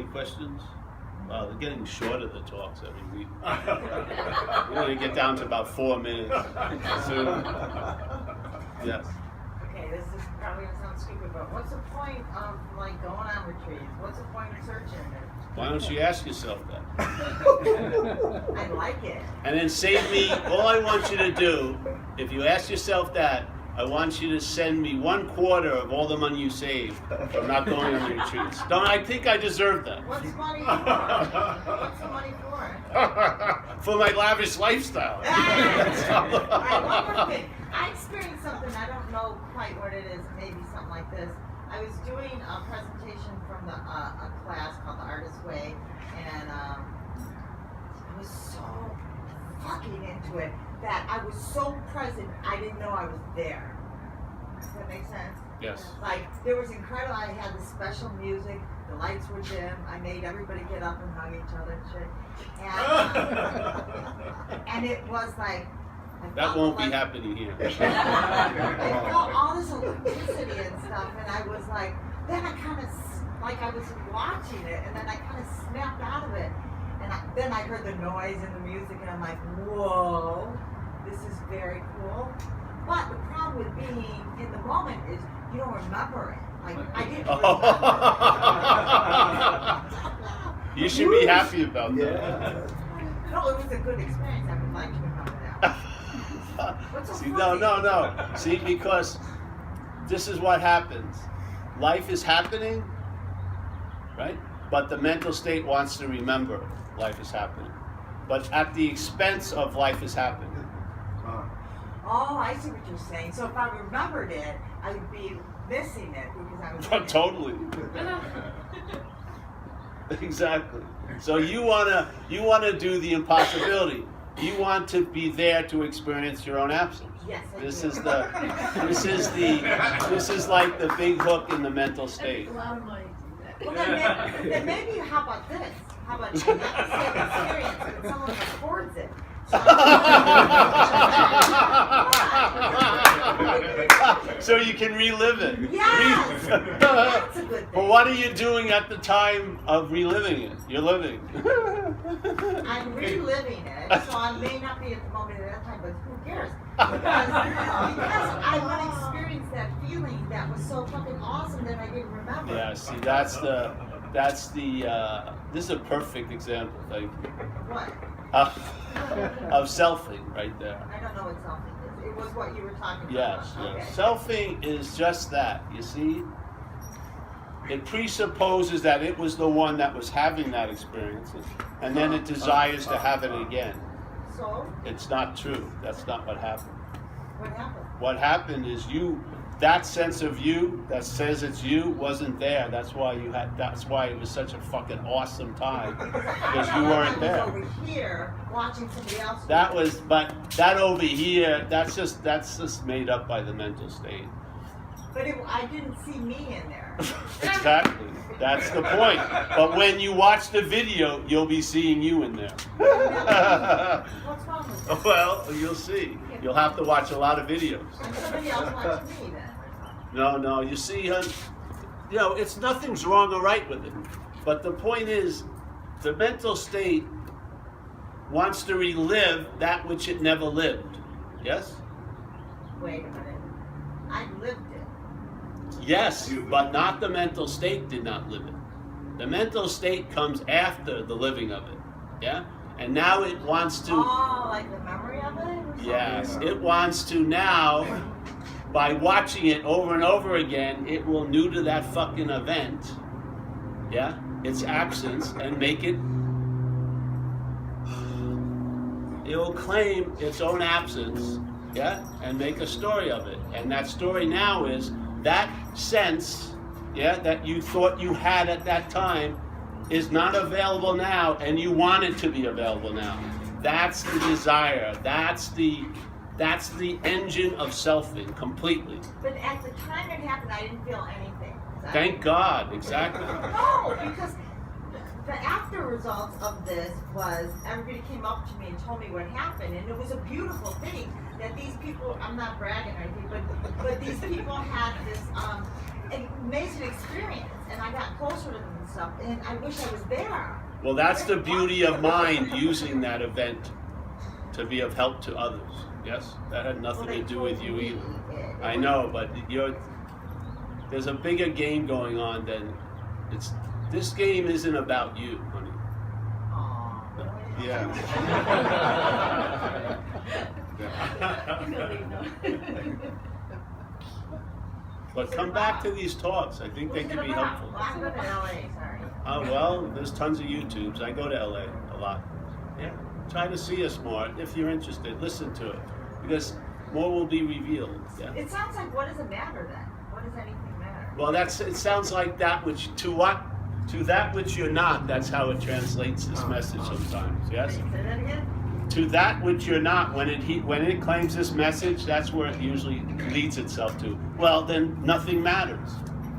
Any questions? Wow, they're getting shorter, the talks every week. We're going to get down to about 4 minutes soon. Yes. Okay, this is probably going to sound stupid, but what's the point of like going on retreats? What's the point of searching it? Why don't you ask yourself that? I like it. And then save me, all I want you to do, if you ask yourself that, I want you to send me 1/4 of all the money you saved from not going on the retreats. Don't I think I deserve that? What's money for? What's the money for? For my lavish lifestyle. All right, one more thing. I experienced something, I don't know quite what it is, maybe something like this. I was doing a presentation from a class called The Artist's Way, and I was so fucking into it that I was so present, I didn't know I was there. Does that make sense? Yes. Like, there was incredible, I had the special music, the lights were dim, I made everybody get up and hug each other and shit. And it was like, That won't be happening here. I felt all this electricity and stuff, and I was like, then I kind of, like I was watching it, and then I kind of snapped out of it. And then I heard the noise and the music, and I'm like, whoa, this is very cool. But the problem with being in the moment is you don't remember it. Like, I didn't remember. You should be happy about that. No, it was a good experience. I would like to remember that. What's so See, funny? no. See, because this is what happens. Life is happening, right? But the mental state wants to remember life is happening. But at the expense of life is happening. Oh, I see what you're saying. So if I remembered it, I would be missing it because I was. Totally. Exactly. So you wanna do the impossibility. You want to be there to experience your own absence. Yes, I This do. is like the big hook in the mental state. Well, then maybe how about this? How about not the same experience, but someone records it? So you can relive it. Yes! That's a good thing. But what are you doing at the time of reliving it? You're living. I'm reliving it, so I may not be at the moment at that time, but who cares? Because I want to experience that feeling that was so fucking awesome that I didn't remember. Yeah, see, this is a perfect example, thank you. What? Of selfing right there. I don't know what selfing is. It was what you were talking Yes, about. yes. Okay. Selfing is just that, you see? It presupposes that it was the one that was having that experience, and then it desires to have it again. So, It's not true. That's not what happened. what happened? What happened is that sense of you that says it's you wasn't there. That's why it was such a fucking awesome time. Because you weren't there. I was over here watching somebody else. But that over here, that's just made up by the mental state. But I didn't see me in there. Exactly. That's the point. But when you watch the video, you'll be seeing you in there. What's wrong with that? Well, you'll see. You'll have to watch a lot of videos. And somebody else watching me then. No, you see, it's nothing's wrong or right with it. But the point is, the mental state wants to relive that which it never lived. Yes? Wait a minute. I lived it. Yes, but not the mental state did not live it. The mental state comes after the living of it. Yeah? And now it wants to... Oh, like the memory of it? Or something? Yes, it wants to now, by watching it over and over again, it will neuter that fucking event, yeah, its absence, and make it, it will claim its own absence, yeah, and make a story of it. And that story now is that sense, yeah, that you thought you had at that time is not available now, and you want it to be available now. That's the desire. That's the engine of selfing completely. But at the time it happened, I didn't feel anything. Thank God, exactly. No, because the after results of this was everybody came up to me and told me what happened, and it was a beautiful thing that these people, I'm not bragging or anything, but these people had this an amazing experience, and I got closer to them and stuff, and I wish I was there. Well, that's the beauty of mind using that event to be of help to others. Yes? That had nothing to do with you either. I know, but there's a bigger game going on than this game isn't about you, honey. Aw, Yeah. But come back to these talks. I think they can be helpful. Well, I live in LA, sorry. Well, there's tons of YouTubes. I go to LA a lot. Yeah. Try to see us more. If you're interested, listen to it. Because more will be revealed. Yeah. It sounds like, what does it matter then? What does anything matter? Well, it sounds like that which, to that which you're not, that's how it translates this message sometimes. Yes? Say that again? To that which you're not, when it claims this message, that's where it usually leads itself to. Well, then nothing matters.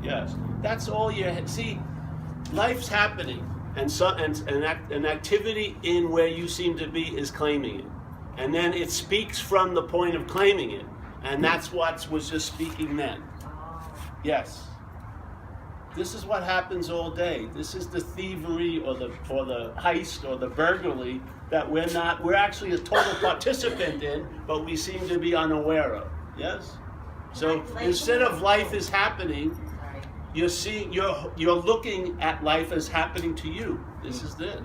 Yes, that's all you see. Life's happening, and an activity in where you seem to be is claiming it, and then it speaks from the point of claiming it, and that's what was just speaking then. Yes. This is what happens all day. This is the thievery or the heist or the burglary that we're actually a total participant in, but we seem to be unaware of. Yes? So instead of life is happening, you're looking at life as happening to you. This is it.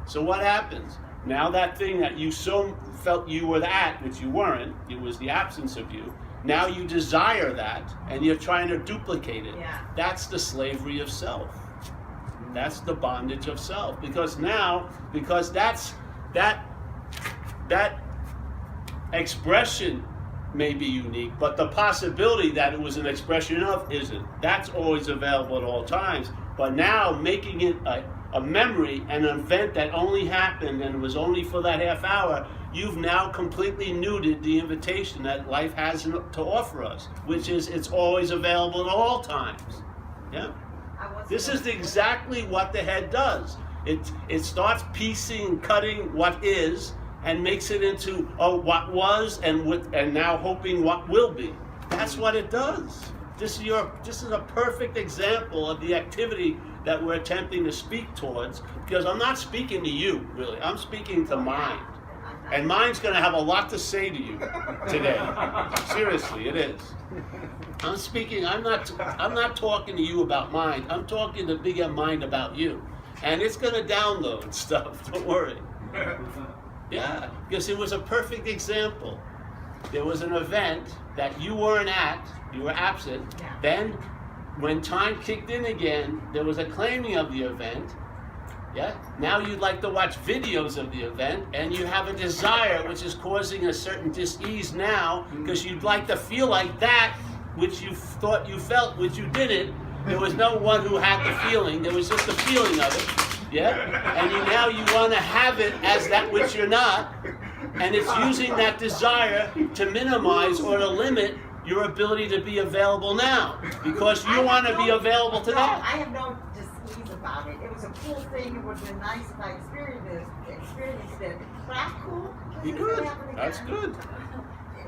So what happens? Now that thing that you so felt you were at, which you weren't, it was the absence of you. Now you desire that, and you're trying to duplicate it. Yeah. That's the slavery of self. That's the bondage of self. Because that expression may be unique, but the possibility that it was an expression of isn't. That's always available at all times. But now making it a memory, an event that only happened and was only for that half hour, you've now completely nuded the invitation that life has to offer us, which is it's always available at all times. Yeah? This is exactly what the head does. It starts piecing, cutting what is, and makes it into what was and now hoping what will be. That's what it does. This is a perfect example of the activity that we're attempting to speak towards, because I'm not speaking to you, really. I'm speaking to mind. And mind's going to have a lot to say to you today. Seriously, it is. I'm not talking to you about mind. I'm talking to big mind about you. And it's going to download stuff, don't worry. Yeah, because it was a perfect example. There was an event that you weren't at, you were absent. Yeah. Then, when time kicked in again, there was a claiming of the event. Yeah. Now you'd like to watch videos of the event, and you have a desire which is causing a certain dis-ease now, because you'd like to feel like that which you thought you felt, which you didn't. There was no one who had the feeling. There was just a feeling of it. Yeah. And now you want to have it as that which you're not, and it's using that desire to minimize or to limit your ability to be available now, because you want to be available to that. I have no dis-ease about it. It was a cool thing. It would have been nice if I experienced it. But I'm cool. Be good. That's good.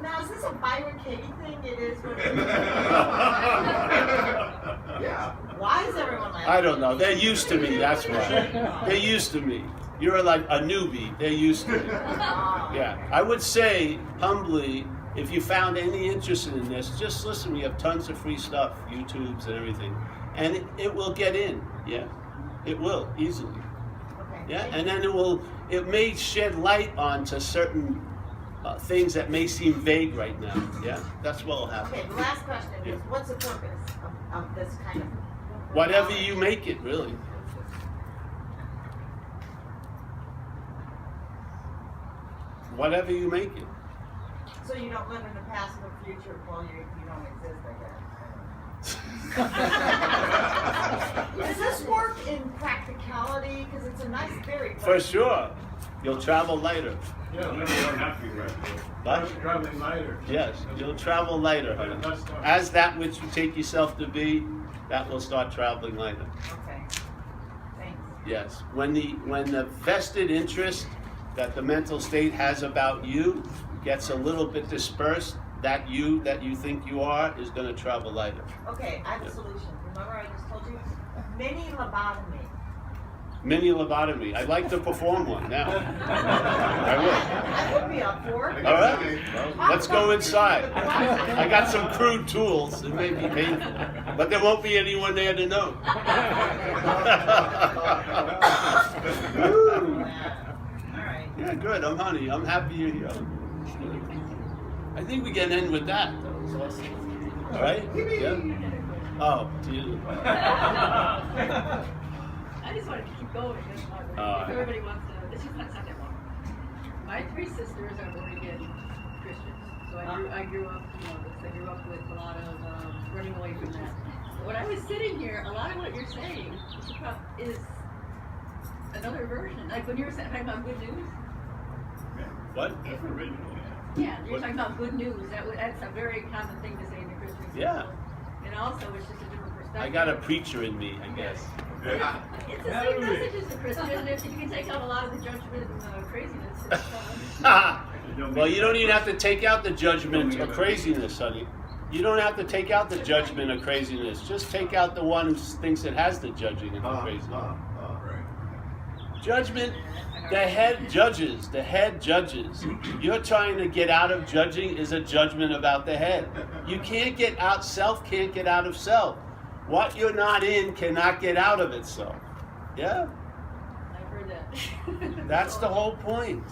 Now, is this a Byron Katie thing? It is what it is. Yeah. Why is everyone laughing? I don't know. They're used to me, that's why. They're used to me. You're like a newbie. They're used to me. Yeah. I would say, humbly, if you found any interest in this, just listen. We have tons of free stuff, YouTubes and everything. And it will get in. Yeah. It will, easily. Okay. Yeah. And then it may shed light onto certain things that may seem vague right now. Yeah. That's what will happen. Okay, the last question Yeah. is, what's the purpose of this kind of... Whatever you make it, really. Whatever you make it. So you don't live in the past or future, well, you don't exist, I guess. Does this work in practicality? Because it's a nice theory. but- For sure. You'll travel lighter. Yeah, we don't have to be right. What? Traveling lighter. Yes, you'll travel lighter, honey. As that which you take yourself to be, that will start traveling lighter. Okay, thanks. Yes. When the vested interest that the mental state has about you gets a little bit dispersed, that you think you are is going to travel lighter. Okay, I have a solution. Remember I just told you? Mini lobotomy. Mini lobotomy. I'd like to perform one now. I would. I would be up for it. All right. Well, let's go inside. I got some crude tools. It may be painful, but there won't be anyone there to know. Alright. Yeah, good. I'm honey. I'm happy you're here. I think we can end with that. All right? Yeah. Oh, Jesus. I just wanted to keep going. That's why everybody wants to. This is not that long. My three sisters are born again Christians, so I grew up, I grew up with a lot of running away from that. But when I was sitting here, a lot of what you're saying is another version. Like when you were talking about good news. What? That's original. Yeah, you're talking about good news. That's a very common thing to say in the Christian circle. Yeah. And also, it's just a different perspective. I got a preacher in me, I guess. Yeah. It's the same message as the Christian, and if you can take out a lot of the judgment and craziness, it's fun. Well, you don't even have to take out the judgment or craziness, honey. You don't have to take out the judgment or craziness. Just take out the one who thinks it has the judging and the craziness. Right. Judgment, the head judges. The head judges. You're trying to get out of judging is a judgment about the head. You can't get out, self can't get out of self. What you're not in cannot get out of itself. Yeah? I've heard that. That's the whole point.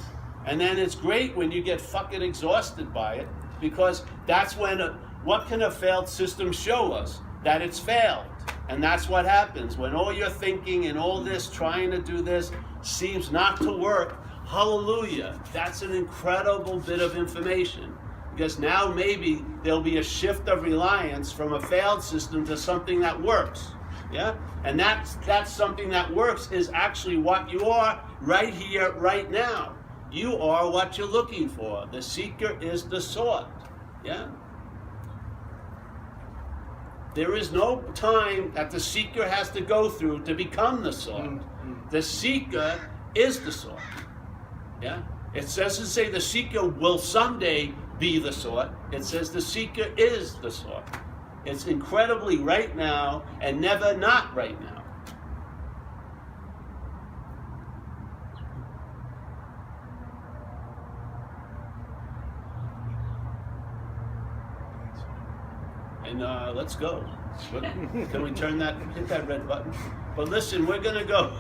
And then it's great when you get fucking exhausted by it, because that's when, what can a failed system show us? That it's failed. And that's what happens. When all your thinking and all this, trying to do this, seems not to work, hallelujah. That's an incredible bit of information. Because now maybe there'll be a shift of reliance from a failed system to something that works. Yeah? And that's something that works is actually what you are right here, right now. You are what you're looking for. The seeker is the sought. Yeah? There is no time that the seeker has to go through to become the sought. The seeker is the sought. Yeah? It doesn't say the seeker will someday be the sought. It says the seeker is the sought. It's incredibly right now and never not right now. And let's go. Can we turn that, hit that red button? But listen, we're going to go.